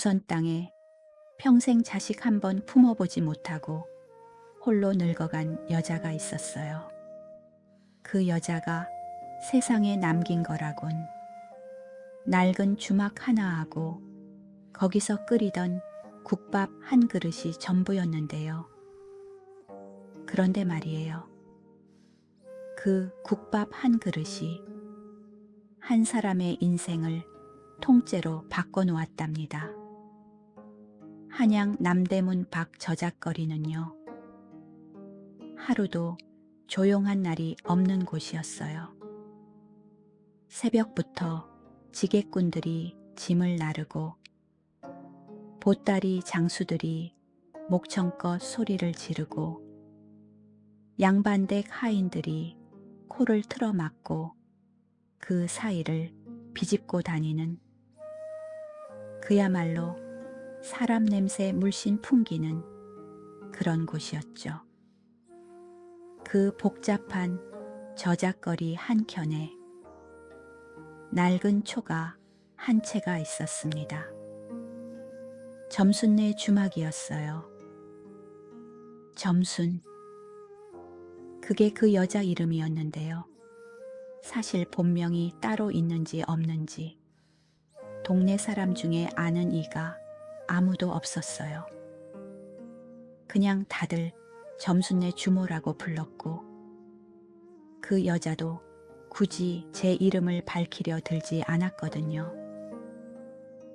조선 땅에 평생 자식 한 번 품어보지 못하고 홀로 늙어간 여자가 있었어요. 그 여자가 세상에 남긴 거라곤 낡은 주막 하나하고 거기서 끓이던 국밥 한 그릇이 전부였는데요. 그런데 말이에요. 그 국밥 한 그릇이 한 사람의 인생을 통째로 바꿔놓았답니다. 한양 남대문 밖 저작거리는요. 하루도 조용한 날이 없는 곳이었어요. 새벽부터 지게꾼들이 짐을 나르고 보따리 장수들이 목청껏 소리를 지르고 양반댁 하인들이 코를 틀어막고 그 사이를 비집고 다니는 그야말로 사람 냄새 물씬 풍기는 그런 곳이었죠. 그 복잡한 저작거리 한켠에 낡은 초가 한 채가 있었습니다. 점순네 주막이었어요. 점순. 그게 그 여자 이름이었는데요. 사실 본명이 따로 있는지 없는지 동네 사람 중에 아는 이가 아무도 없었어요. 그냥 다들 점순네 주모라고 불렀고 그 여자도 굳이 제 이름을 밝히려 들지 않았거든요.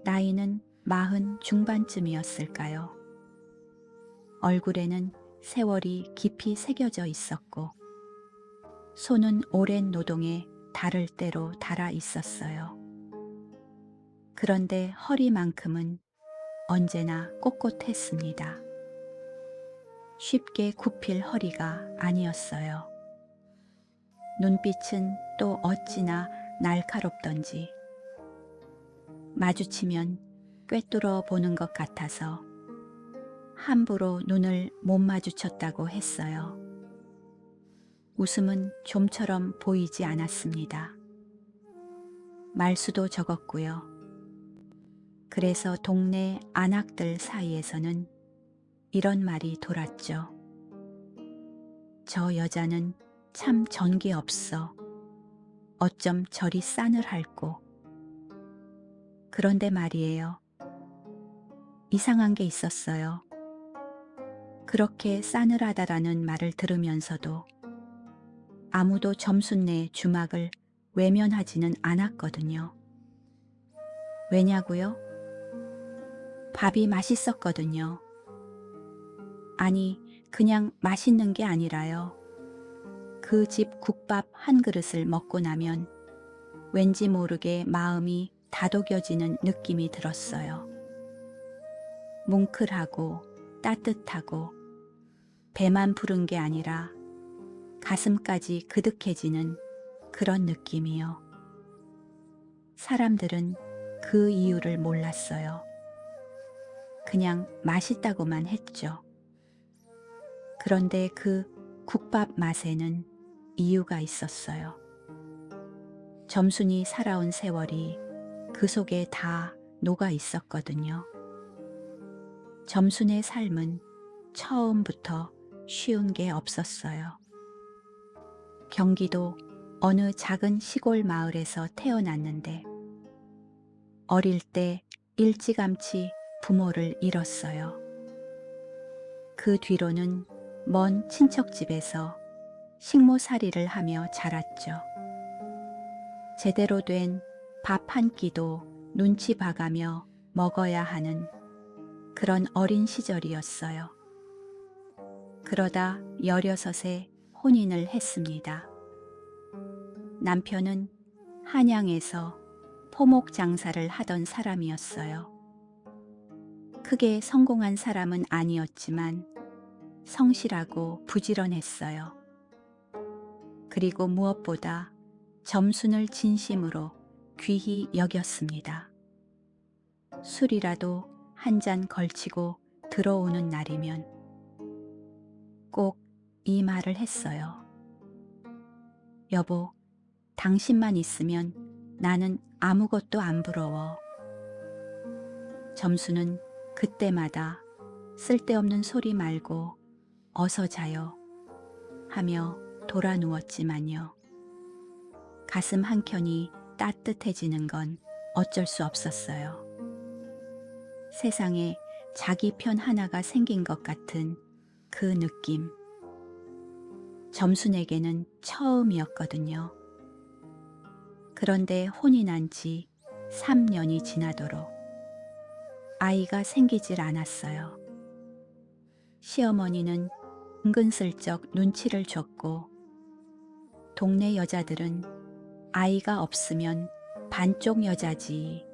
나이는 40 중반쯤이었을까요? 얼굴에는 세월이 깊이 새겨져 있었고 손은 오랜 노동에 닳을 대로 닳아 있었어요. 그런데 허리만큼은 언제나 꼿꼿했습니다. 쉽게 굽힐 허리가 아니었어요. 눈빛은 또 어찌나 날카롭던지 마주치면 꿰뚫어 보는 것 같아서 함부로 눈을 못 마주쳤다고 했어요. 웃음은 좀처럼 보이지 않았습니다. 말수도 적었고요. 그래서 동네 안악들 사이에서는 이런 말이 돌았죠. 저 여자는 참 전기 없어. 어쩜 저리 싸늘할꼬. 그런데 말이에요. 이상한 게 있었어요. 그렇게 싸늘하다라는 말을 들으면서도 아무도 점순네 주막을 외면하지는 않았거든요. 왜냐고요? 밥이 맛있었거든요. 아니, 그냥 맛있는 게 아니라요. 그 집 국밥 한 그릇을 먹고 나면 왠지 모르게 마음이 다독여지는 느낌이 들었어요. 뭉클하고 따뜻하고 배만 부른 게 아니라 가슴까지 그득해지는 그런 느낌이요. 사람들은 그 이유를 몰랐어요. 그냥 맛있다고만 했죠. 그런데 그 국밥 맛에는 이유가 있었어요. 점순이 살아온 세월이 그 속에 다 녹아 있었거든요. 점순의 삶은 처음부터 쉬운 게 없었어요. 경기도 어느 작은 시골 마을에서 태어났는데 어릴 때 일찌감치 부모를 잃었어요. 그 뒤로는 먼 친척집에서 식모살이를 하며 자랐죠. 제대로 된 밥 한 끼도 눈치 봐가며 먹어야 하는 그런 어린 시절이었어요. 그러다 16에 혼인을 했습니다. 남편은 한양에서 포목 장사를 하던 사람이었어요. 크게 성공한 사람은 아니었지만 성실하고 부지런했어요. 그리고 무엇보다 점순을 진심으로 귀히 여겼습니다. 술이라도 한 잔 걸치고 들어오는 날이면 꼭 이 말을 했어요. 여보, 당신만 있으면 나는 아무것도 안 부러워. 점수는 그때마다 쓸데없는 소리 말고 어서 자요 하며 돌아 누웠지만요. 가슴 한켠이 따뜻해지는 건 어쩔 수 없었어요. 세상에 자기 편 하나가 생긴 것 같은 그 느낌. 점순에게는 처음이었거든요. 그런데 혼이 난 지 3년이 지나도록 아이가 생기질 않았어요. 시어머니는 은근슬쩍 눈치를 줬고 동네 여자들은 아이가 없으면 반쪽 여자지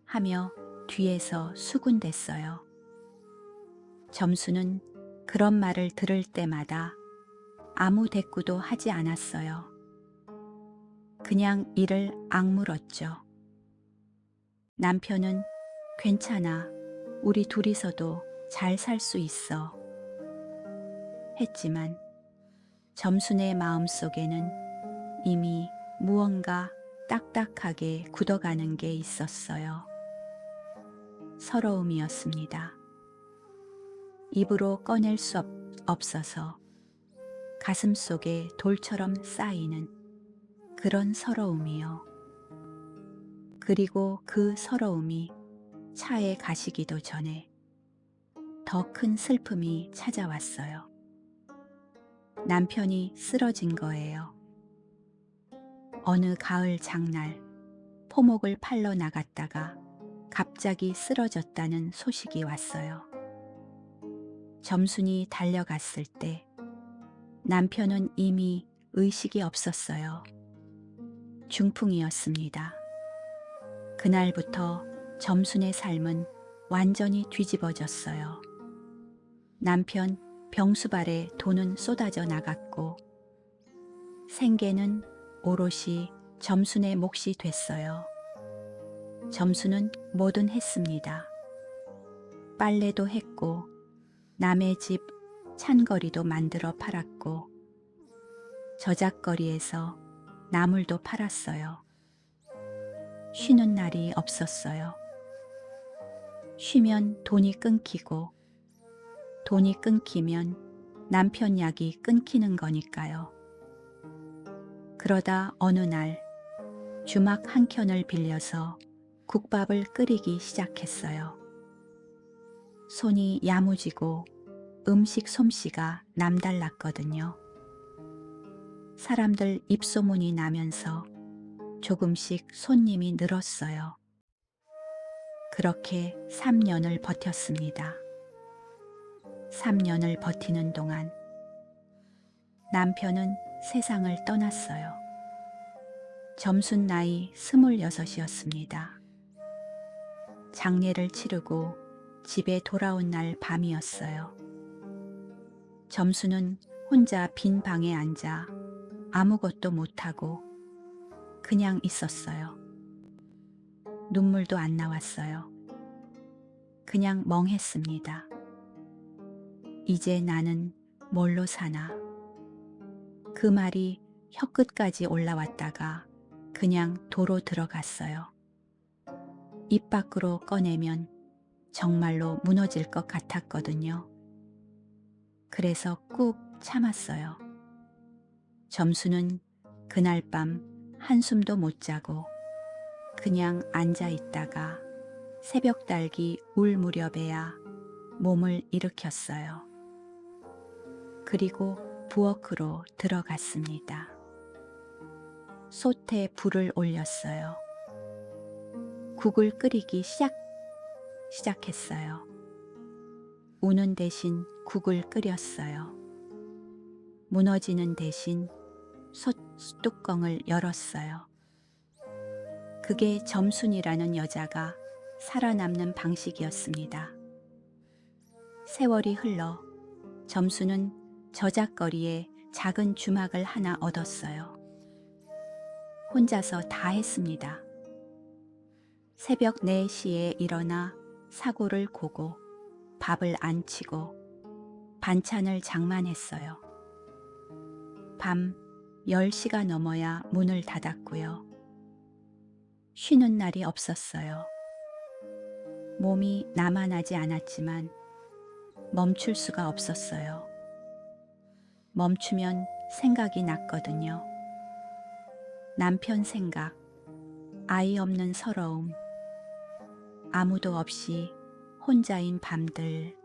하며 뒤에서 수군댔어요. 점수는 그런 말을 들을 때마다 아무 대꾸도 하지 않았어요. 그냥 이를 악물었죠. 남편은 괜찮아, 우리 둘이서도 잘 살 수 있어 했지만 점순의 마음속에는 이미 무언가 딱딱하게 굳어가는 게 있었어요. 서러움이었습니다. 입으로 꺼낼 수 없어서 가슴 속에 돌처럼 쌓이는 그런 서러움이요. 그리고 그 서러움이 차에 가시기도 전에 더 큰 슬픔이 찾아왔어요. 남편이 쓰러진 거예요. 어느 가을 장날 포목을 팔러 나갔다가 갑자기 쓰러졌다는 소식이 왔어요. 점순이 달려갔을 때 남편은 이미 의식이 없었어요. 중풍이었습니다. 그날부터 점순의 삶은 완전히 뒤집어졌어요. 남편 병수발에 돈은 쏟아져 나갔고 생계는 오롯이 점순의 몫이 됐어요. 점순은 뭐든 했습니다. 빨래도 했고 남의 집 찬거리도 만들어 팔았고 저작거리에서 나물도 팔았어요. 쉬는 날이 없었어요. 쉬면 돈이 끊기고 돈이 끊기면 남편 약이 끊기는 거니까요. 그러다 어느 날 주막 한 켠을 빌려서 국밥을 끓이기 시작했어요. 손이 야무지고 음식 솜씨가 남달랐거든요. 사람들 입소문이 나면서 조금씩 손님이 늘었어요. 그렇게 3년을 버텼습니다. 3년을 버티는 동안 남편은 세상을 떠났어요. 점순 나이 26이었습니다. 장례를 치르고 집에 돌아온 날 밤이었어요. 점순은 혼자 빈 방에 앉아 아무것도 못하고 그냥 있었어요. 눈물도 안 나왔어요. 그냥 멍했습니다. 이제 나는 뭘로 사나? 그 말이 혀끝까지 올라왔다가 그냥 도로 들어갔어요. 입 밖으로 꺼내면 정말로 무너질 것 같았거든요. 그래서 꾹 참았어요. 점수는 그날 밤 한숨도 못 자고 그냥 앉아 있다가 새벽 달기 울 무렵에야 몸을 일으켰어요. 그리고 부엌으로 들어갔습니다. 솥에 불을 올렸어요. 국을 끓이기 시작했어요. 우는 대신 국을 끓였어요. 무너지는 대신 솥 뚜껑을 열었어요. 그게 점순이라는 여자가 살아남는 방식이었습니다. 세월이 흘러 점순은 저작거리에 작은 주막을 하나 얻었어요. 혼자서 다 했습니다. 새벽 4시에 일어나 사고를 고고 밥을 안 치고 반찬을 장만했어요. 밤 10시가 넘어야 문을 닫았고요. 쉬는 날이 없었어요. 몸이 나만하지 않았지만 멈출 수가 없었어요. 멈추면 생각이 났거든요. 남편 생각, 아이 없는 서러움, 아무도 없이 혼자인 밤들.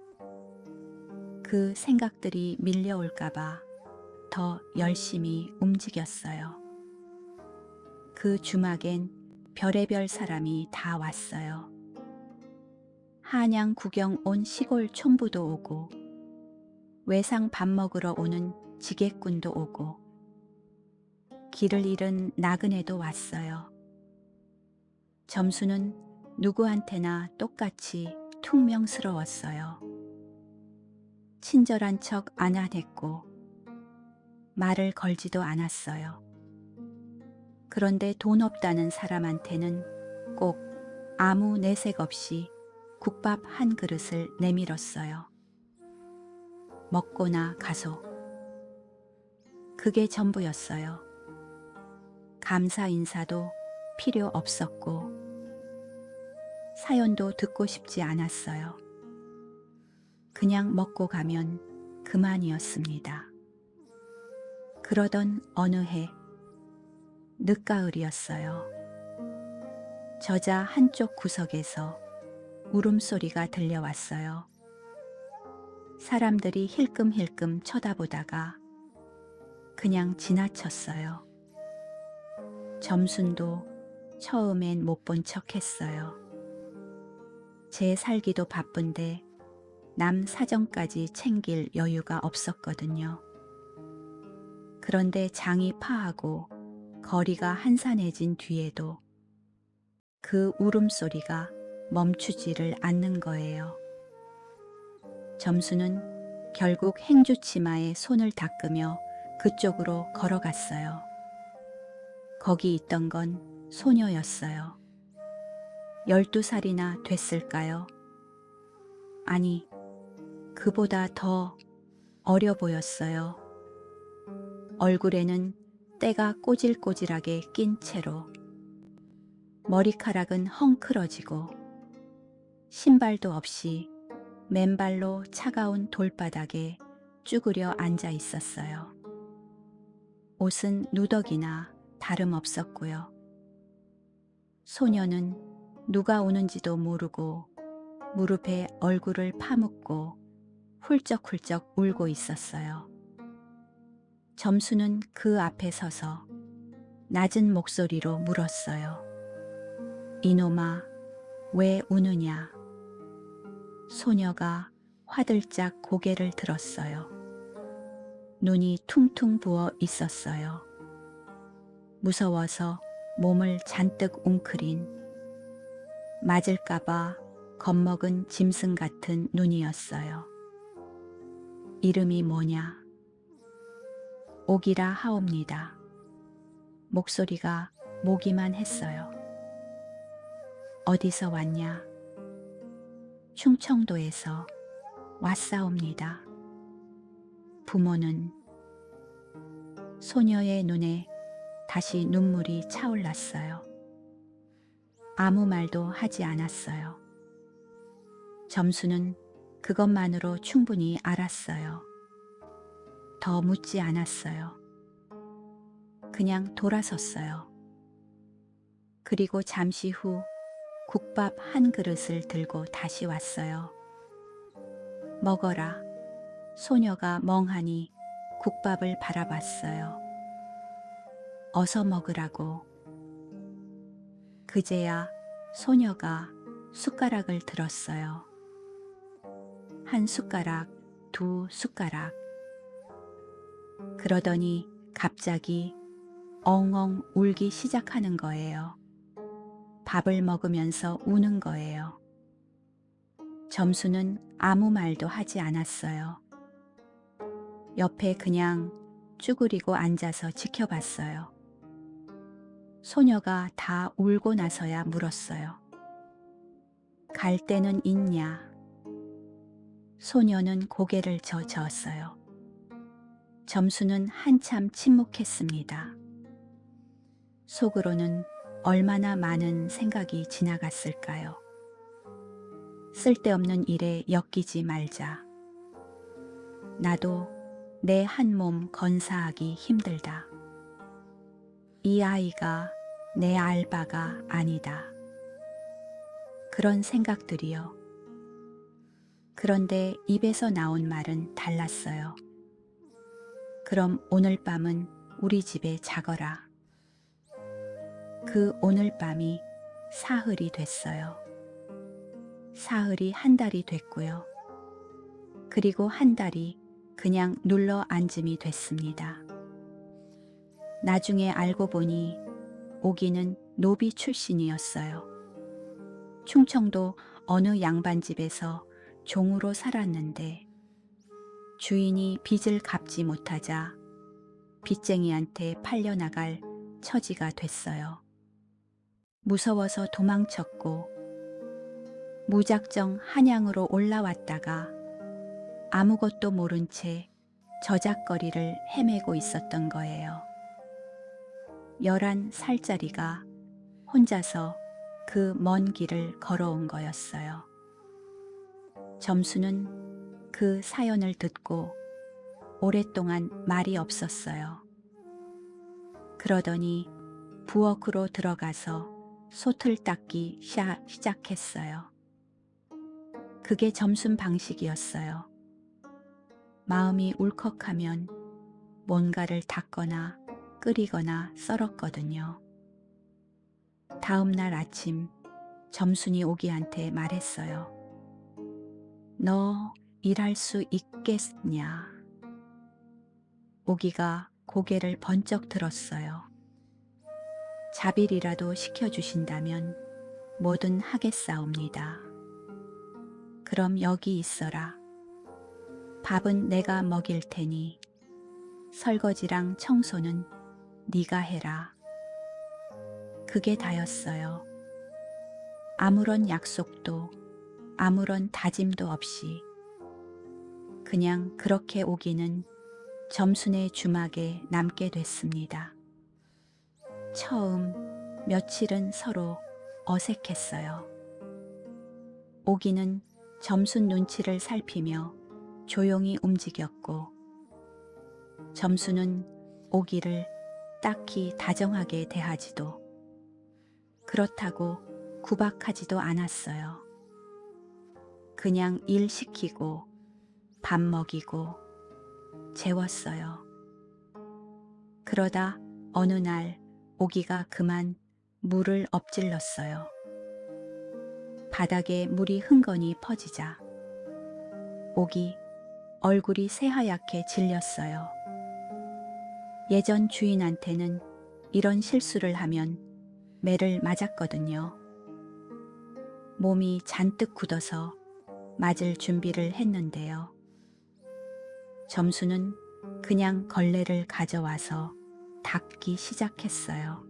그 생각들이 밀려올까봐 더 열심히 움직였어요. 그 주막엔 별의별 사람이 다 왔어요. 한양 구경 온 시골 촌부도 오고, 외상 밥 먹으러 오는 지객꾼도 오고, 길을 잃은 나그네도 왔어요. 점수는 누구한테나 똑같이 퉁명스러웠어요. 친절한 척 안 하댔고 말을 걸지도 않았어요. 그런데 돈 없다는 사람한테는 꼭 아무 내색 없이 국밥 한 그릇을 내밀었어요. 먹고나 가소. 그게 전부였어요. 감사 인사도 필요 없었고 사연도 듣고 싶지 않았어요. 그냥 먹고 가면 그만이었습니다. 그러던 어느 해 늦가을이었어요. 저자 한쪽 구석에서 울음소리가 들려왔어요. 사람들이 힐끔힐끔 쳐다보다가 그냥 지나쳤어요. 점순도 처음엔 못 본 척 했어요. 제 살기도 바쁜데 남 사정까지 챙길 여유가 없었거든요. 그런데 장이 파하고 거리가 한산해진 뒤에도 그 울음소리가 멈추지를 않는 거예요. 점수는 결국 행주치마에 손을 닦으며 그쪽으로 걸어갔어요. 거기 있던 건 소녀였어요. 12살이나 됐을까요? 아니, 그보다 더 어려 보였어요. 얼굴에는 때가 꼬질꼬질하게 낀 채로 머리카락은 헝클어지고 신발도 없이 맨발로 차가운 돌바닥에 쭈그려 앉아 있었어요. 옷은 누더기나 다름없었고요. 소녀는 누가 오는지도 모르고 무릎에 얼굴을 파묻고 훌쩍훌쩍 울고 있었어요. 점수는 그 앞에 서서 낮은 목소리로 물었어요. 이놈아, 왜 우느냐? 소녀가 화들짝 고개를 들었어요. 눈이 퉁퉁 부어 있었어요. 무서워서 몸을 잔뜩 웅크린 맞을까봐 겁먹은 짐승 같은 눈이었어요. 이름이 뭐냐? 옥이라 하옵니다. 목소리가 모기만 했어요. 어디서 왔냐? 충청도에서 왔사옵니다. 부모는? 소녀의 눈에 다시 눈물이 차올랐어요. 아무 말도 하지 않았어요. 점수는 그것만으로 충분히 알았어요. 더 묻지 않았어요. 그냥 돌아섰어요. 그리고 잠시 후 국밥 한 그릇을 들고 다시 왔어요. 먹어라. 소녀가 멍하니 국밥을 바라봤어요. 어서 먹으라고. 그제야 소녀가 숟가락을 들었어요. 한 숟가락, 두 숟가락. 그러더니 갑자기 엉엉 울기 시작하는 거예요. 밥을 먹으면서 우는 거예요. 점수는 아무 말도 하지 않았어요. 옆에 그냥 쭈그리고 앉아서 지켜봤어요. 소녀가 다 울고 나서야 물었어요. 갈 데는 있냐? 소녀는 고개를 저었어요. 점수는 한참 침묵했습니다. 속으로는 얼마나 많은 생각이 지나갔을까요? 쓸데없는 일에 엮이지 말자. 나도 내 한 몸 건사하기 힘들다. 이 아이가 내 알바가 아니다. 그런 생각들이요. 그런데 입에서 나온 말은 달랐어요. 그럼 오늘 밤은 우리 집에 자거라. 그 오늘 밤이 사흘이 됐어요. 사흘이 한 달이 됐고요. 그리고 한 달이 그냥 눌러 앉음이 됐습니다. 나중에 알고 보니 오기는 노비 출신이었어요. 충청도 어느 양반집에서 종으로 살았는데 주인이 빚을 갚지 못하자 빚쟁이한테 팔려나갈 처지가 됐어요. 무서워서 도망쳤고 무작정 한양으로 올라왔다가 아무것도 모른 채 저작거리를 헤매고 있었던 거예요. 11살짜리가 혼자서 그 먼 길을 걸어온 거였어요. 점수는 그 사연을 듣고 오랫동안 말이 없었어요. 그러더니 부엌으로 들어가서 솥을 닦기 시작했어요. 그게 점순 방식이었어요. 마음이 울컥하면 뭔가를 닦거나 끓이거나 썰었거든요. 다음 날 아침 점순이 오기한테 말했어요. 너 일할 수 있겠냐? 오기가 고개를 번쩍 들었어요. 자빌이라도 시켜주신다면 뭐든 하겠사옵니다. 그럼 여기 있어라. 밥은 내가 먹일 테니 설거지랑 청소는 네가 해라. 그게 다였어요. 아무런 약속도 아무런 다짐도 없이 그냥 그렇게 오기는 점순의 주막에 남게 됐습니다. 처음 며칠은 서로 어색했어요. 오기는 점순 눈치를 살피며 조용히 움직였고 점순은 오기를 딱히 다정하게 대하지도 그렇다고 구박하지도 않았어요. 그냥 일 시키고 밥 먹이고 재웠어요. 그러다 어느 날 오기가 그만 물을 엎질렀어요. 바닥에 물이 흥건히 퍼지자 오기 얼굴이 새하얗게 질렸어요. 예전 주인한테는 이런 실수를 하면 매를 맞았거든요. 몸이 잔뜩 굳어서 맞을 준비를 했는데요. 점수는 그냥 걸레를 가져와서 닦기 시작했어요.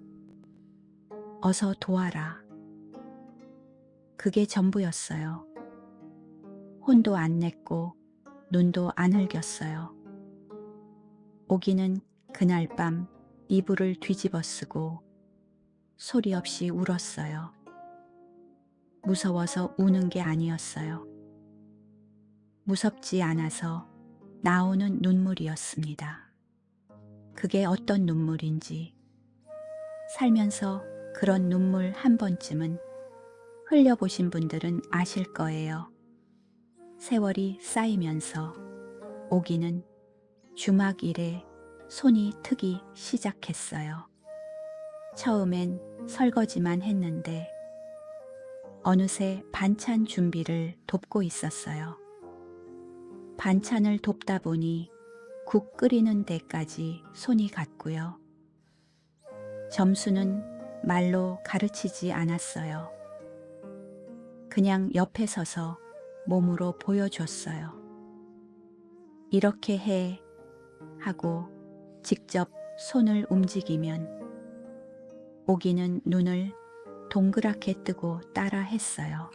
어서 도와라. 그게 전부였어요. 혼도 안 냈고 눈도 안 흘겼어요. 오기는 그날 밤 이불을 뒤집어 쓰고 소리 없이 울었어요. 무서워서 우는 게 아니었어요. 무섭지 않아서 나오는 눈물이었습니다. 그게 어떤 눈물인지 살면서 그런 눈물 한 번쯤은 흘려보신 분들은 아실 거예요. 세월이 쌓이면서 오기는 주막 일에 손이 트기 시작했어요. 처음엔 설거지만 했는데 어느새 반찬 준비를 돕고 있었어요. 반찬을 돕다 보니 국 끓이는 데까지 손이 갔고요. 점수는 말로 가르치지 않았어요. 그냥 옆에 서서 몸으로 보여줬어요. 이렇게 해 하고 직접 손을 움직이면 오기는 눈을 동그랗게 뜨고 따라 했어요.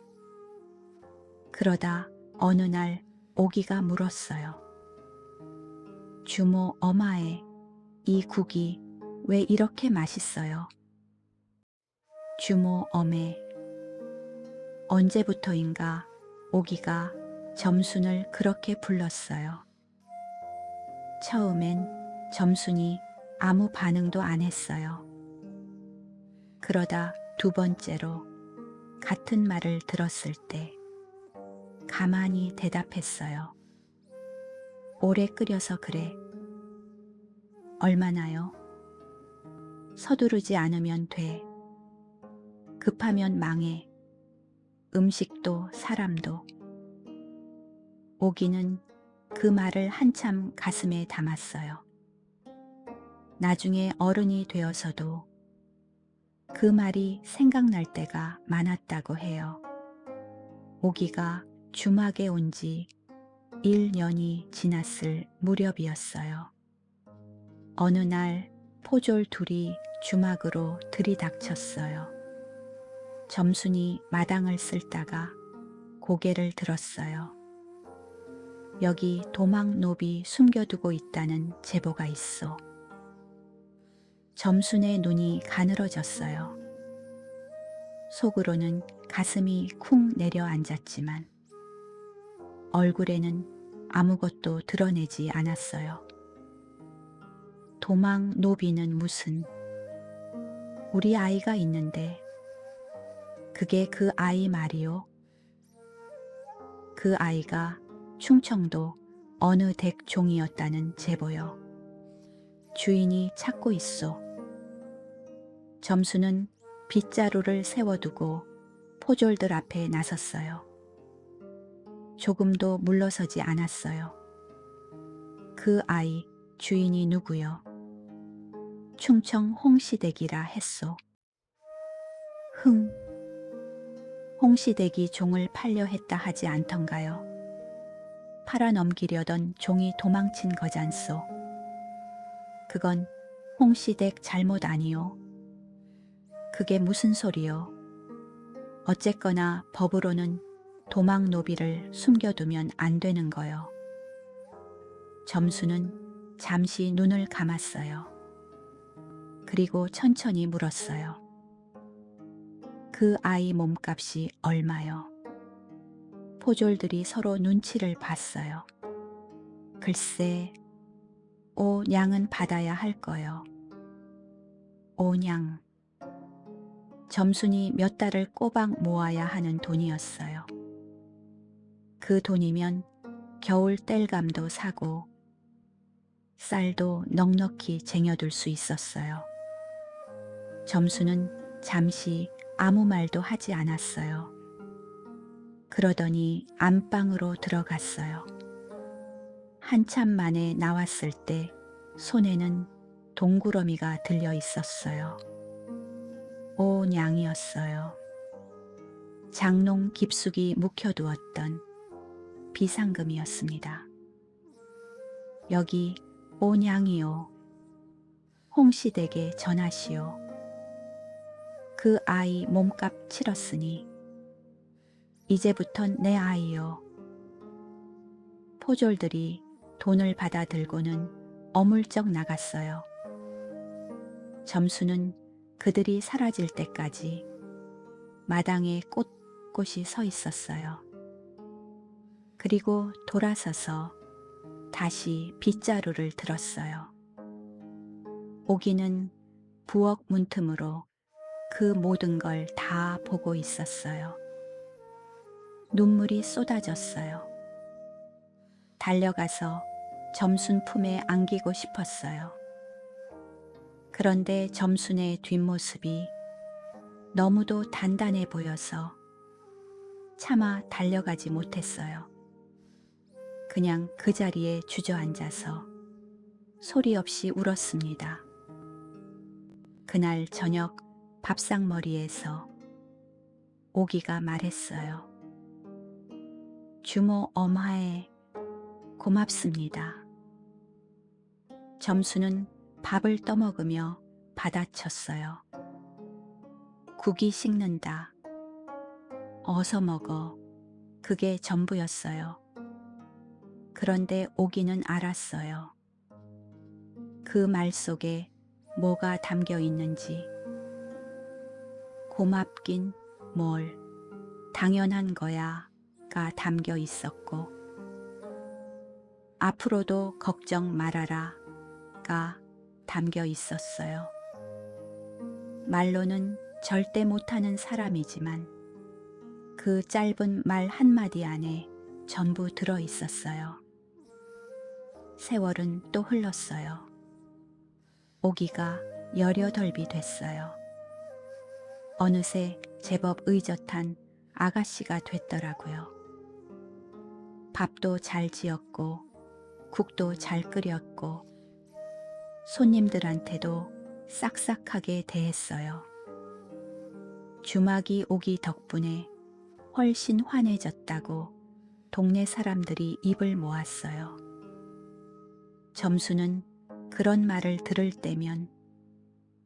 그러다 어느 날 오기가 물었어요. 주모 어마에 이 국이 왜 이렇게 맛있어요? 주모 어메 언제부터인가 오기가 점순을 그렇게 불렀어요. 처음엔 점순이 아무 반응도 안 했어요. 그러다 두 번째로 같은 말을 들었을 때 가만히 대답했어요. 오래 끓여서 그래. 얼마나요? 서두르지 않으면 돼. 급하면 망해. 음식도 사람도. 오기는 그 말을 한참 가슴에 담았어요. 나중에 어른이 되어서도 그 말이 생각날 때가 많았다고 해요. 오기가 주막에 온 지 1년이 지났을 무렵이었어요. 어느 날 포졸 둘이 주막으로 들이닥쳤어요. 점순이 마당을 쓸다가 고개를 들었어요. 여기 도망노비 숨겨두고 있다는 제보가 있어. 점순의 눈이 가늘어졌어요. 속으로는 가슴이 쿵 내려앉았지만 얼굴에는 아무것도 드러내지 않았어요. 도망노비는 무슨? 우리 아이가 있는데 그게 그 아이 말이요. 그 아이가 충청도 어느 댁 종이었다는 제보요. 주인이 찾고 있어. 점수는 빗자루를 세워두고 포졸들 앞에 나섰어요. 조금도 물러서지 않았어요. 그 아이 주인이 누구요? 충청 홍시댁이라 했소. 흥, 홍시댁이 종을 팔려 했다 하지 않던가요? 팔아넘기려던 종이 도망친 거잖소. 그건 홍시댁 잘못 아니요. 그게 무슨 소리요? 어쨌거나 법으로는 도망노비를 숨겨두면 안 되는 거요. 점수는 잠시 눈을 감았어요. 그리고 천천히 물었어요. 그 아이 몸값이 얼마요? 포졸들이 서로 눈치를 봤어요. 글쎄, 5냥은 받아야 할 거요. 5냥. 점순이 몇 달을 꼬박 모아야 하는 돈이었어요. 그 돈이면 겨울 땔감도 사고 쌀도 넉넉히 쟁여둘 수 있었어요. 점수는 잠시 아무 말도 하지 않았어요. 그러더니 안방으로 들어갔어요. 한참 만에 나왔을 때 손에는 동구러미가 들려 있었어요. 5냥이었어요. 장롱 깊숙이 묵혀두었던 비상금이었습니다. 여기 5냥이요. 홍시댁에 전하시오. 그 아이 몸값 치렀으니 이제부턴 내 아이요. 포졸들이 돈을 받아 들고는 어물쩍 나갔어요. 점수는 그들이 사라질 때까지 마당에 꼿꼿이 서 있었어요. 그리고 돌아서서 다시 빗자루를 들었어요. 오기는 부엌 문틈으로 그 모든 걸 다 보고 있었어요. 눈물이 쏟아졌어요. 달려가서 점순 품에 안기고 싶었어요. 그런데 점순의 뒷모습이 너무도 단단해 보여서 차마 달려가지 못했어요. 그냥 그 자리에 주저앉아서 소리 없이 울었습니다. 그날 저녁 밥상머리에서 오기가 말했어요. 주모 엄하에 고맙습니다. 점수는 밥을 떠먹으며 받아쳤어요. 국이 식는다. 어서 먹어. 그게 전부였어요. 그런데 오기는 알았어요. 그 말 속에 뭐가 담겨 있는지. 고맙긴 뭘. 당연한 거야가 가 담겨 있었고 앞으로도 걱정 말아라가 담겨 있었어요. 말로는 절대 못하는 사람이지만 그 짧은 말 한마디 안에 전부 들어 있었어요. 세월은 또 흘렀어요. 오기가 18이 됐어요. 어느새 제법 의젓한 아가씨가 됐더라고요. 밥도 잘 지었고 국도 잘 끓였고 손님들한테도 싹싹하게 대했어요. 주막이 오기 덕분에 훨씬 환해졌다고 동네 사람들이 입을 모았어요. 점수는 그런 말을 들을 때면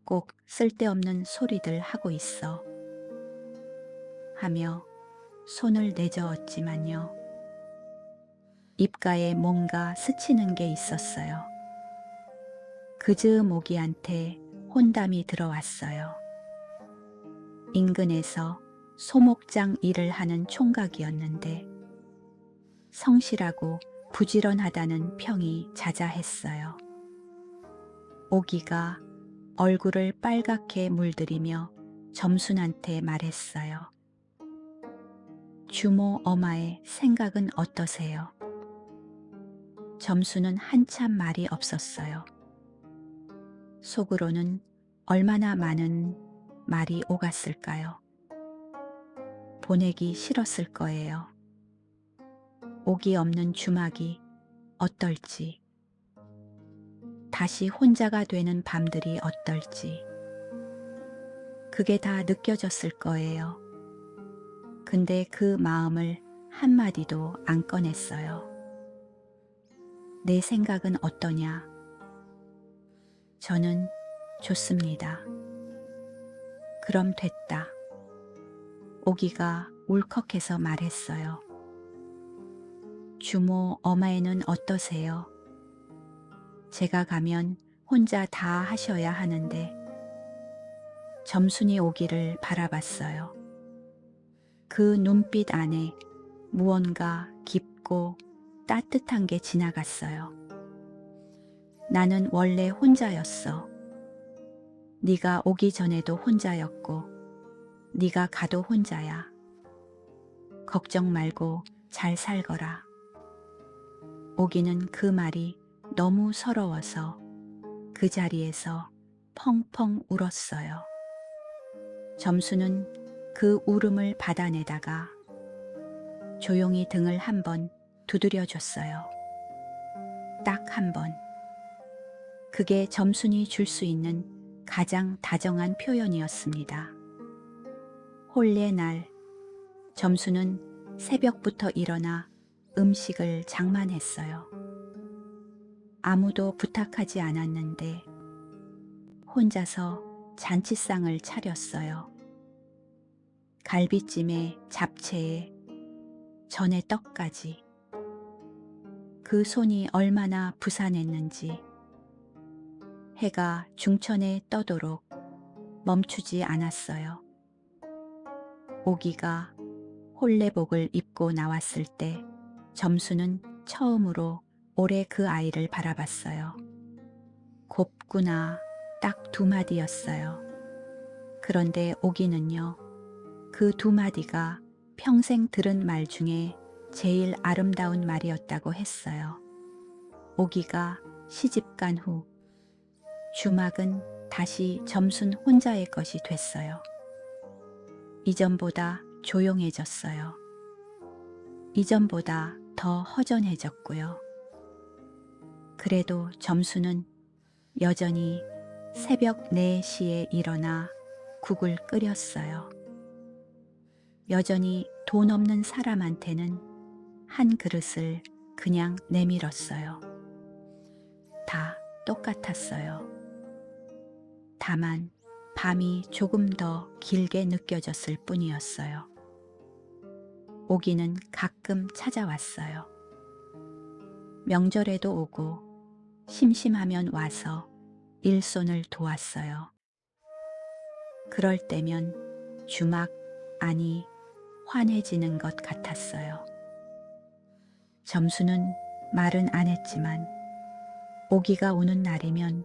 꼭 쓸데없는 소리들 하고 있어 하며 손을 내저었지만요. 입가에 뭔가 스치는 게 있었어요. 그즈 모기한테 혼담이 들어왔어요. 인근에서 소목장 일을 하는 총각이었는데 성실하고 부지런하다는 평이 자자했어요. 오기가 얼굴을 빨갛게 물들이며 점순한테 말했어요. 주모 엄마의 생각은 어떠세요? 점수는 한참 말이 없었어요. 속으로는 얼마나 많은 말이 오갔을까요? 보내기 싫었을 거예요. 오기 없는 주막이 어떨지, 다시 혼자가 되는 밤들이 어떨지, 그게 다 느껴졌을 거예요. 근데 그 마음을 한마디도 안 꺼냈어요. 내 생각은 어떠냐? 저는 좋습니다. 그럼 됐다. 오기가 울컥해서 말했어요. 주모 엄마에는 어떠세요? 제가 가면 혼자 다 하셔야 하는데. 점순이 오기를 바라봤어요. 그 눈빛 안에 무언가 깊고 따뜻한 게 지나갔어요. 나는 원래 혼자였어. 네가 오기 전에도 혼자였고 네가 가도 혼자야. 걱정 말고 잘 살거라. 오기는 그 말이 너무 서러워서 그 자리에서 펑펑 울었어요. 점수는 그 울음을 받아내다가 조용히 등을 한번 두드려줬어요. 딱 한 번. 그게 점순이 줄 수 있는 가장 다정한 표현이었습니다. 혼례 날, 점수는 새벽부터 일어나 음식을 장만했어요. 아무도 부탁하지 않았는데 혼자서 잔치상을 차렸어요. 갈비찜에 잡채에 전에 떡까지. 그 손이 얼마나 부산했는지 해가 중천에 떠도록 멈추지 않았어요. 오기가 혼례복을 입고 나왔을 때 점수는 처음으로 오래 그 아이를 바라봤어요. 곱구나 딱 2마디였어요. 그런데 오기는요, 그 2마디가 평생 들은 말 중에 제일 아름다운 말이었다고 했어요. 오기가 시집간 후 주막은 다시 점순 혼자의 것이 됐어요. 이전보다 조용해졌어요. 이전보다 더 허전해졌고요. 그래도 점수는 여전히 새벽 4시에 일어나 국을 끓였어요. 여전히 돈 없는 사람한테는 한 그릇을 그냥 내밀었어요. 다 똑같았어요. 다만 밤이 조금 더 길게 느껴졌을 뿐이었어요. 오기는 가끔 찾아왔어요. 명절에도 오고 심심하면 와서 일손을 도왔어요. 그럴 때면 주막 안이 환해지는 것 같았어요. 점수는 말은 안 했지만 오기가 오는 날이면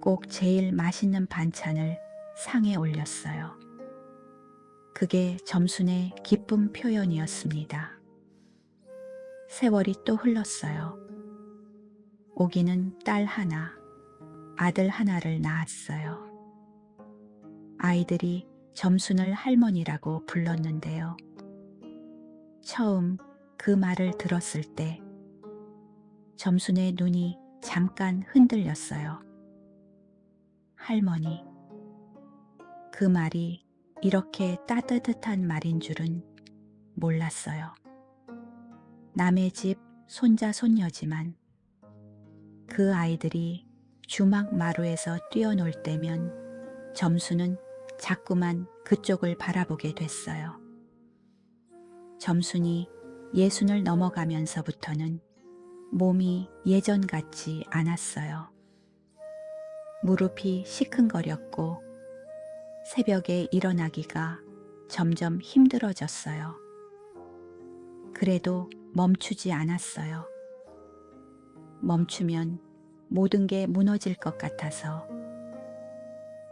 꼭 제일 맛있는 반찬을 상에 올렸어요. 그게 점순의 기쁨 표현이었습니다. 세월이 또 흘렀어요. 오기는 딸 하나, 아들 하나를 낳았어요. 아이들이 점순을 할머니라고 불렀는데요. 처음 그 말을 들었을 때 점순의 눈이 잠깐 흔들렸어요. 할머니. 그 말이 이렇게 따뜻한 말인 줄은 몰랐어요. 남의 집 손자 손녀지만 그 아이들이 주막 마루에서 뛰어놀 때면 점수는 자꾸만 그쪽을 바라보게 됐어요. 점순이 예순을 넘어가면서부터는 몸이 예전 같지 않았어요. 무릎이 시큰거렸고 새벽에 일어나기가 점점 힘들어졌어요. 그래도 멈추지 않았어요. 멈추면 모든 게 무너질 것 같아서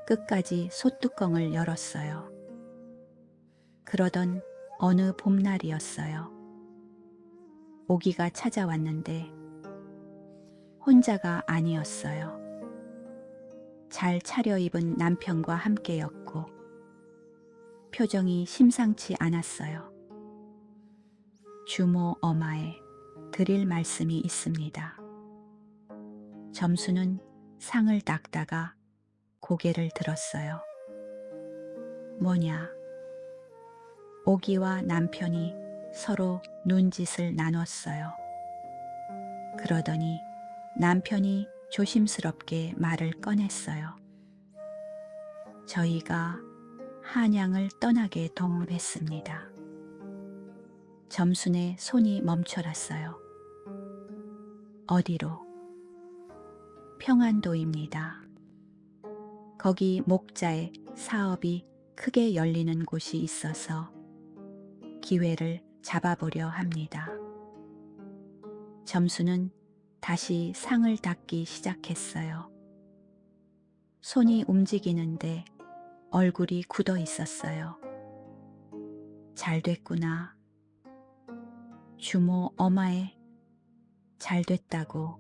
끝까지 솥뚜껑을 열었어요. 그러던 어느 봄날이었어요. 오기가 찾아왔는데 혼자가 아니었어요. 잘 차려입은 남편과 함께였고 표정이 심상치 않았어요. 주모 엄마에 드릴 말씀이 있습니다. 점수는 상을 닦다가 고개를 들었어요. 뭐냐? 오기와 남편이 서로 눈짓을 나눴어요. 그러더니 남편이 조심스럽게 말을 꺼냈어요. 저희가 한양을 떠나게 동업했습니다. 점순의 손이 멈춰랐어요. 어디로? 평안도입니다. 거기 목자의 사업이 크게 열리는 곳이 있어서 기회를 잡아보려 합니다. 점수는 다시 상을 닦기 시작했어요. 손이 움직이는데 얼굴이 굳어 있었어요. 잘 됐구나. 주모 엄마의 잘 됐다고.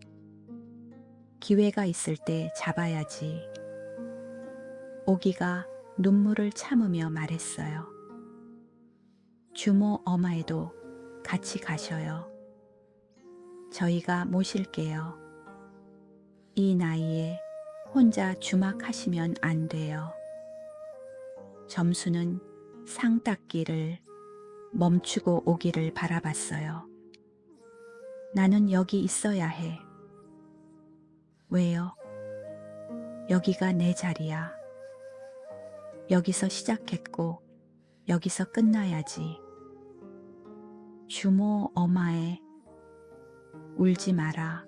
기회가 있을 때 잡아야지. 오기가 눈물을 참으며 말했어요. 주모 엄마에도 같이 가셔요. 저희가 모실게요. 이 나이에 혼자 주막하시면 안 돼요. 점수는 상 닦기를 멈추고 오기를 바라봤어요. 나는 여기 있어야 해. 왜요? 여기가 내 자리야. 여기서 시작했고 여기서 끝나야지. 주모 엄마에 울지 마라.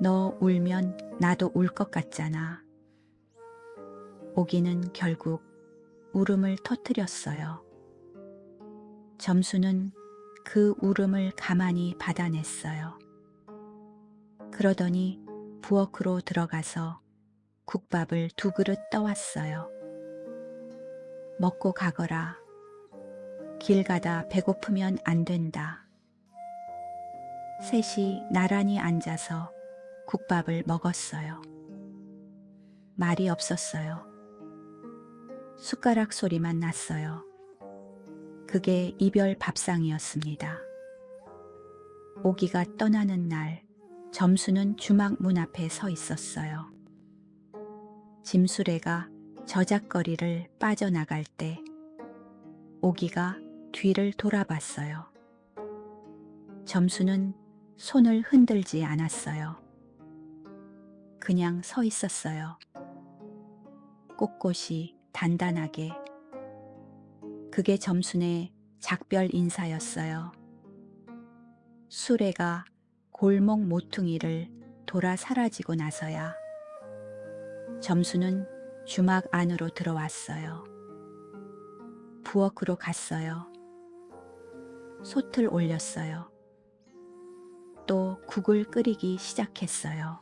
너 울면 나도 울 것 같잖아. 오기는 결국 울음을 터뜨렸어요. 점수는 그 울음을 가만히 받아냈어요. 그러더니 부엌으로 들어가서 국밥을 2그릇 떠왔어요. 먹고 가거라. 길 가다 배고프면 안 된다. 셋이 나란히 앉아서 국밥을 먹었어요. 말이 없었어요. 숟가락 소리만 났어요. 그게 이별 밥상이었습니다. 오기가 떠나는 날, 점수는 주막 문 앞에 서 있었어요. 짐수레가 저작거리를 빠져나갈 때 오기가 뒤를 돌아봤어요. 점수는 손을 흔들지 않았어요. 그냥 서 있었어요. 꼿꼿이 단단하게. 그게 점순의 작별 인사였어요. 수레가 골목 모퉁이를 돌아 사라지고 나서야 점수는 주막 안으로 들어왔어요. 부엌으로 갔어요. 솥을 올렸어요. 국을 끓이기 시작했어요.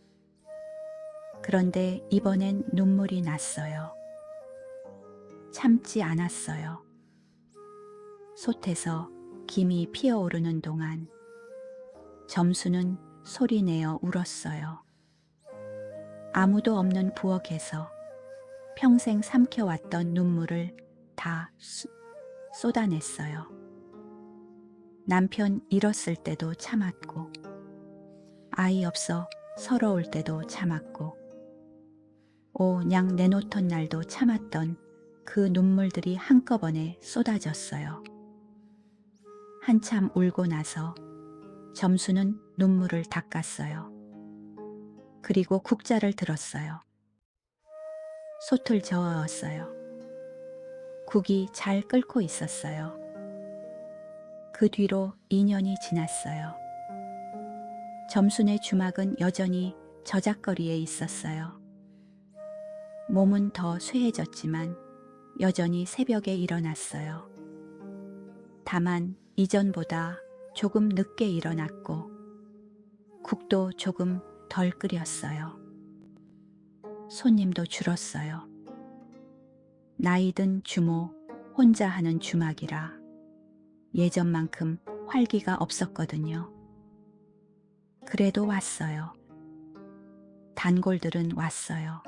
그런데 이번엔 눈물이 났어요. 참지 않았어요. 솥에서 김이 피어오르는 동안 점수는 소리내어 울었어요. 아무도 없는 부엌에서 평생 삼켜왔던 눈물을 다 쏟아냈어요. 남편 잃었을 때도 참았고, 아이 없어 서러울 때도 참았고, 냥 내놓던 날도 참았던 그 눈물들이 한꺼번에 쏟아졌어요. 한참 울고 나서 점수는 눈물을 닦았어요. 그리고 국자를 들었어요. 솥을 저었어요. 국이 잘 끓고 있었어요. 그 뒤로 2년이 지났어요. 점순의 주막은 여전히 저작거리에 있었어요. 몸은 더 쇠해졌지만 여전히 새벽에 일어났어요. 다만 이전보다 조금 늦게 일어났고 국도 조금 덜 끓였어요. 손님도 줄었어요. 나이든 주모 혼자 하는 주막이라 예전만큼 활기가 없었거든요. 그래도 왔어요. 단골들은 왔어요.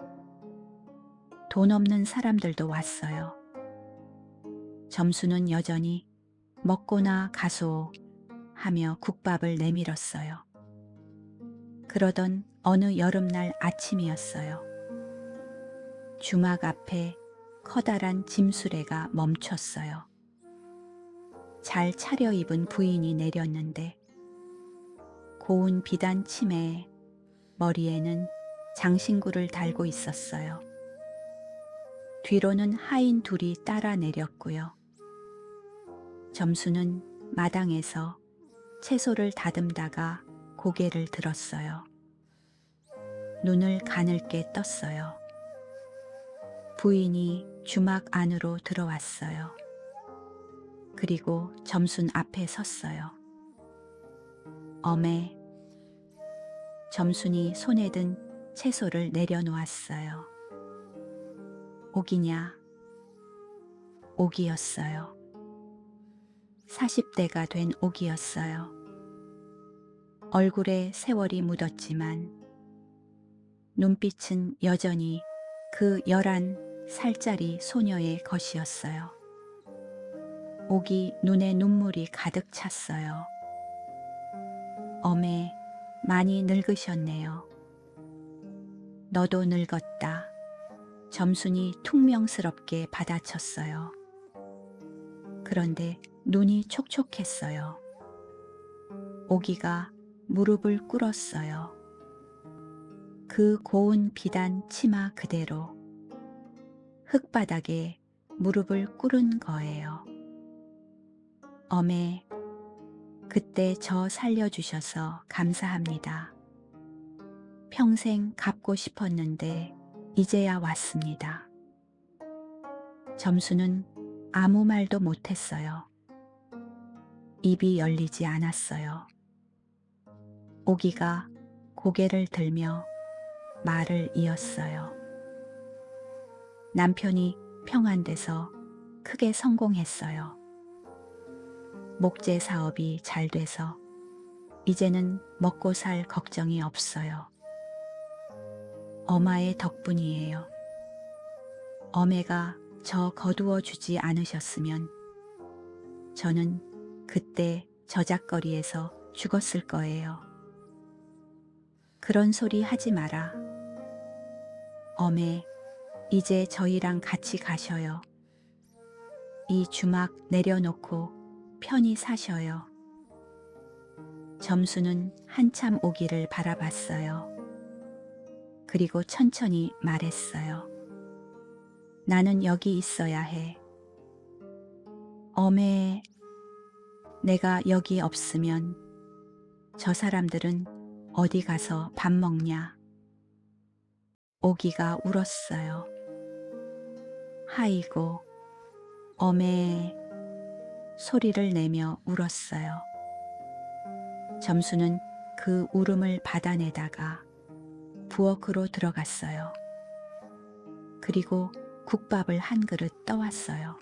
돈 없는 사람들도 왔어요. 점수는 여전히 먹고나 가소 하며 국밥을 내밀었어요. 그러던 어느 여름날 아침이었어요. 주막 앞에 커다란 짐수레가 멈췄어요. 잘 차려입은 부인이 내렸는데 고운 비단 치매에 머리에는 장신구를 달고 있었어요. 뒤로는 하인 둘이 따라 내렸고요. 점수는 마당에서 채소를 다듬다가 고개를 들었어요. 눈을 가늘게 떴어요. 부인이 주막 안으로 들어왔어요. 그리고 점순 앞에 섰어요. 어메. 점순이 손에 든 채소를 내려놓았어요. 옥이냐? 옥이었어요. 40대가 된 옥이었어요. 얼굴에 세월이 묻었지만 눈빛은 여전히 그 11살짜리 소녀의 것이었어요. 옥이 눈에 눈물이 가득 찼어요. 어메, 많이 늙으셨네요. 너도 늙었다. 점순이 퉁명스럽게 받아쳤어요. 그런데 눈이 촉촉했어요. 옥이가 무릎을 꿇었어요. 그 고운 비단 치마 그대로 흙바닥에 무릎을 꿇은 거예요. 어메, 그때 저 살려주셔서 감사합니다. 평생 갚고 싶었는데 이제야 왔습니다. 점수는 아무 말도 못했어요. 입이 열리지 않았어요. 옥이가 고개를 들며 말을 이었어요. 남편이 평안돼서 크게 성공했어요. 목재 사업이 잘 돼서 이제는 먹고 살 걱정이 없어요. 엄마의 덕분이에요. 어메가 저 거두어 주지 않으셨으면 저는 그때 저작거리에서 죽었을 거예요. 그런 소리 하지 마라. 어메, 이제 저희랑 같이 가셔요. 이 주막 내려놓고 편히 사셔요. 점수는 한참 오기를 바라봤어요. 그리고 천천히 말했어요. 나는 여기 있어야 해. 어메, 내가 여기 없으면 저 사람들은 어디 가서 밥 먹냐? 오기가 울었어요. 하이고, 어메, 소리를 내며 울었어요. 점수는 그 울음을 받아내다가 부엌으로 들어갔어요. 그리고 국밥을 한 그릇 떠왔어요.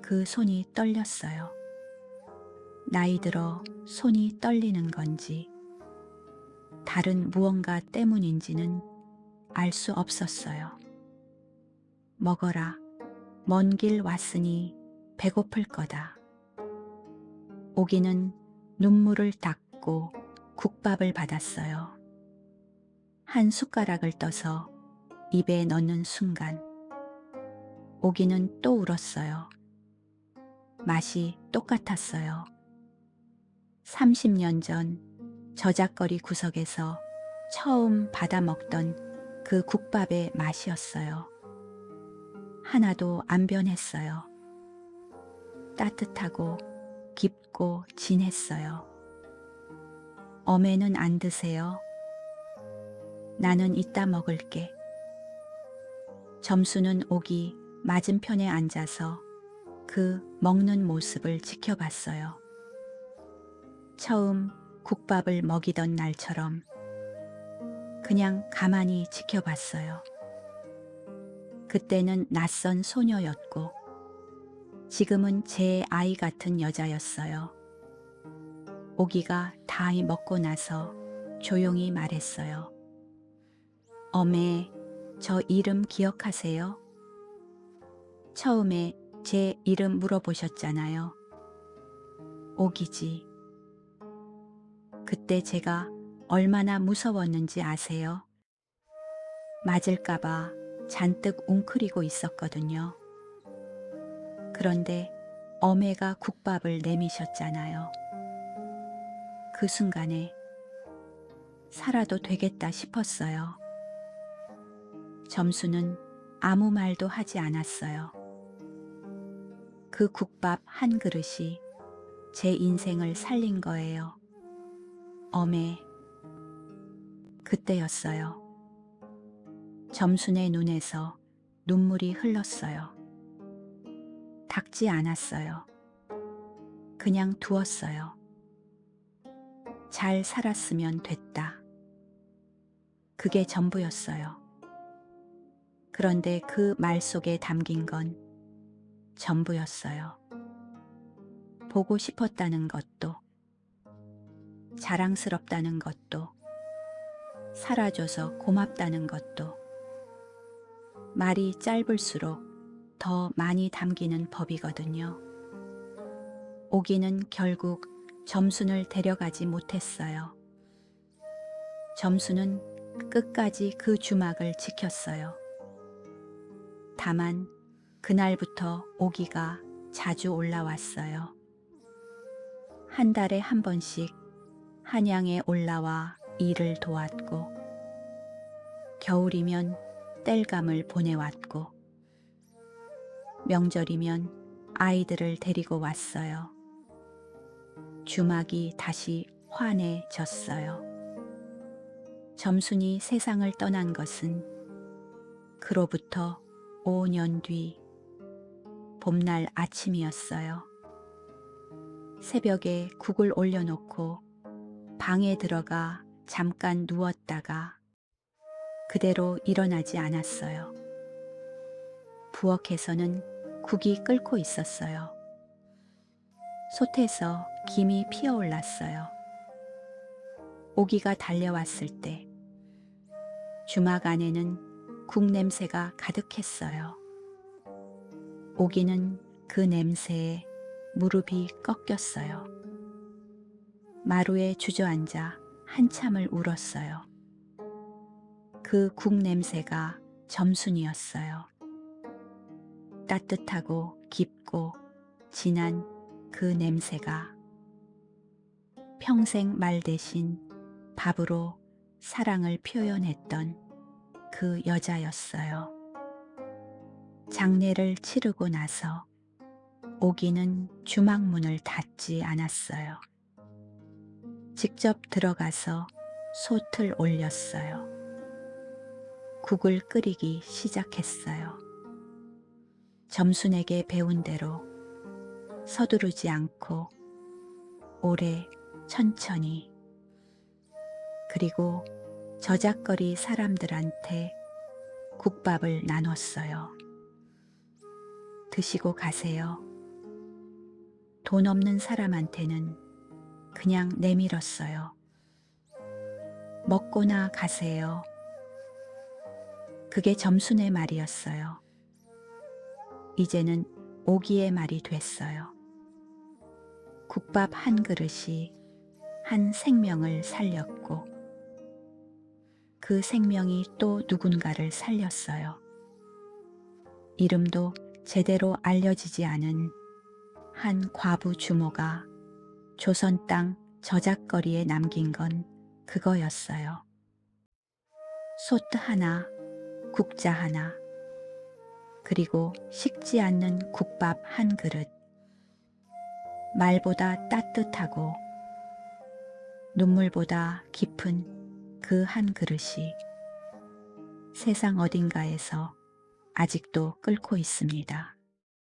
그 손이 떨렸어요. 나이 들어 손이 떨리는 건지 다른 무언가 때문인지는 알 수 없었어요. 먹어라. 먼 길 왔으니 배고플 거다. 오기는 눈물을 닦고 국밥을 받았어요. 한 숟가락을 떠서 입에 넣는 순간 오기는 또 울었어요. 맛이 똑같았어요. 30년 전 저작거리 구석에서 처음 받아 먹던 그 국밥의 맛이었어요. 하나도 안 변했어요. 따뜻하고 깊고 진했어요. 어메는 안 드세요? 나는 이따 먹을게. 점수는 오기 맞은편에 앉아서 그 먹는 모습을 지켜봤어요. 처음 국밥을 먹이던 날처럼 그냥 가만히 지켜봤어요. 그때는 낯선 소녀였고 지금은 제 아이 같은 여자였어요. 오기가 다 먹고 나서 조용히 말했어요. 어메, 저 이름 기억하세요? 처음에 제 이름 물어보셨잖아요. 오기지. 그때 제가 얼마나 무서웠는지 아세요? 맞을까봐 잔뜩 웅크리고 있었거든요. 그런데 어메가 국밥을 내미셨잖아요. 그 순간에 살아도 되겠다 싶었어요. 점수는 아무 말도 하지 않았어요. 그 국밥 한 그릇이 제 인생을 살린 거예요. 어메, 그때였어요. 점순의 눈에서 눈물이 흘렀어요. 닦지 않았어요. 그냥 두었어요. 잘 살았으면 됐다. 그게 전부였어요. 그런데 그 말 속에 담긴 건 전부였어요. 보고 싶었다는 것도, 자랑스럽다는 것도, 살아줘서 고맙다는 것도, 말이 짧을수록 더 많이 담기는 법이거든요. 오기는 결국 점순을 데려가지 못했어요. 점순은 끝까지 그 주막을 지켰어요. 다만 그날부터 오기가 자주 올라왔어요. 한 달에 한 번씩 한양에 올라와 일을 도왔고, 겨울이면 땔감을 보내왔고, 명절이면 아이들을 데리고 왔어요. 주막이 다시 환해졌어요. 점순이 세상을 떠난 것은 그로부터 5년 뒤 봄날 아침이었어요. 새벽에 국을 올려놓고 방에 들어가 잠깐 누웠다가 그대로 일어나지 않았어요. 부엌에서는 국이 끓고 있었어요. 솥에서 김이 피어올랐어요. 오기가 달려왔을 때 주막 안에는 국 냄새가 가득했어요. 오기는 그 냄새에 무릎이 꺾였어요. 마루에 주저앉아 한참을 울었어요. 그 국 냄새가 점순이었어요. 따뜻하고 깊고 진한 그 냄새가 평생 말 대신 밥으로 사랑을 표현했던 그 여자였어요. 장례를 치르고 나서 오기는 주막 문을 닫지 않았어요. 직접 들어가서 솥을 올렸어요. 국을 끓이기 시작했어요. 점순에게 배운 대로 서두르지 않고 오래 천천히 그리고 저작거리 사람들한테 국밥을 나눴어요. 드시고 가세요. 돈 없는 사람한테는 그냥 내밀었어요. 먹고나 가세요. 그게 점순의 말이었어요. 이제는 오기의 말이 됐어요. 국밥 한 그릇이 한 생명을 살렸고 그 생명이 또 누군가를 살렸어요. 이름도 제대로 알려지지 않은 한 과부 주모가 조선 땅 저작거리에 남긴 건 그거였어요. 소트 하나, 국자 하나, 그리고 식지 않는 국밥 한 그릇. 말보다 따뜻하고 눈물보다 깊은 그 한 그릇이 세상 어딘가에서 아직도 끓고 있습니다.